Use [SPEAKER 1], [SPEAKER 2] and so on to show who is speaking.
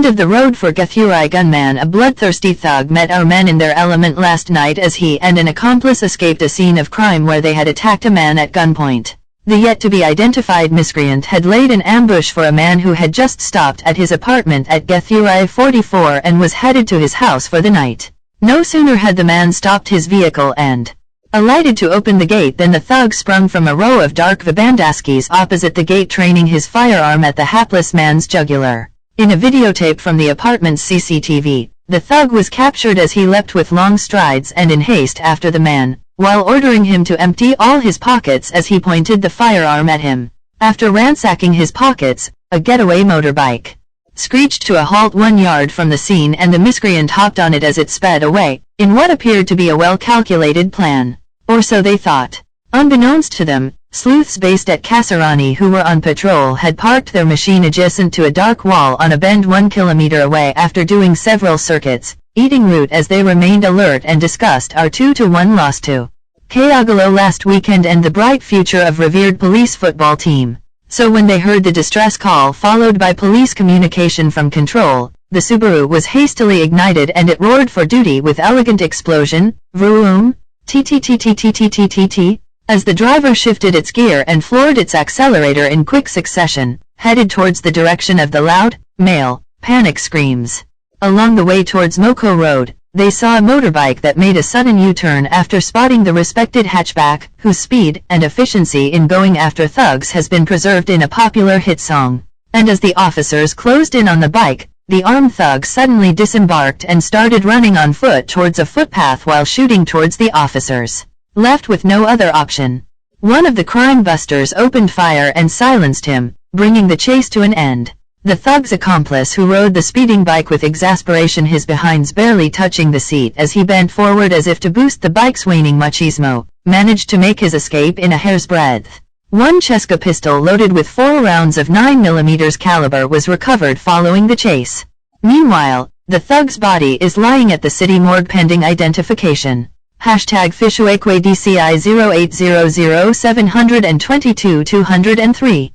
[SPEAKER 1] End of the road for Githurai gunman. A bloodthirsty thug met our men in their element last night as he and an accomplice escaped a scene of crime where they had attacked a man at gunpoint. The yet-to-be-identified miscreant had laid an ambush for a man who had just stopped at his apartment at Githurai 44 and was headed to his house for the night. No sooner had the man stopped his vehicle and alighted to open the gate than the thug sprung from a row of dark Vibandaskis opposite the gate, training his firearm at the hapless man's jugular. In a videotape from the apartment's CCTV, the thug was captured as he leapt with long strides and in haste after the man, while ordering him to empty all his pockets as he pointed the firearm at him. After ransacking his pockets, a getaway motorbike screeched to a halt 1 yard from the scene and the miscreant hopped on it as it sped away, in what appeared to be a well-calculated plan. Or so they thought. Unbeknownst to them, sleuths based at Kasarani who were on patrol had parked their machine adjacent to a dark wall on a bend 1 kilometer away after doing several circuits, eating root as they remained alert and discussed our 2-1 loss to Kayagalo last weekend and the bright future of revered police football team. So when they heard the distress call followed by police communication from control, the Subaru was hastily ignited and it roared for duty with elegant explosion, vroom, TTTTTTTTT, as the driver shifted its gear and floored its accelerator in quick succession, headed towards the direction of the loud, male, panic screams. Along the way towards Moko Road, they saw a motorbike that made a sudden U-turn after spotting the respected hatchback, whose speed and efficiency in going after thugs has been preserved in a popular hit song. And as the officers closed in on the bike, the armed thug suddenly disembarked and started running on foot towards a footpath while shooting towards the officers. Left with no other option, one of the crime busters opened fire and silenced him, bringing the chase to an end. The thug's accomplice, who rode the speeding bike with exasperation, his behinds barely touching the seat as he bent forward as if to boost the bike's waning machismo, managed to make his escape in a hair's breadth. One Cheska pistol loaded with 4 rounds of 9mm caliber was recovered following the chase. Meanwhile, the thug's body is lying at the city morgue pending identification. #Fishuekwe DCI 0800 722 203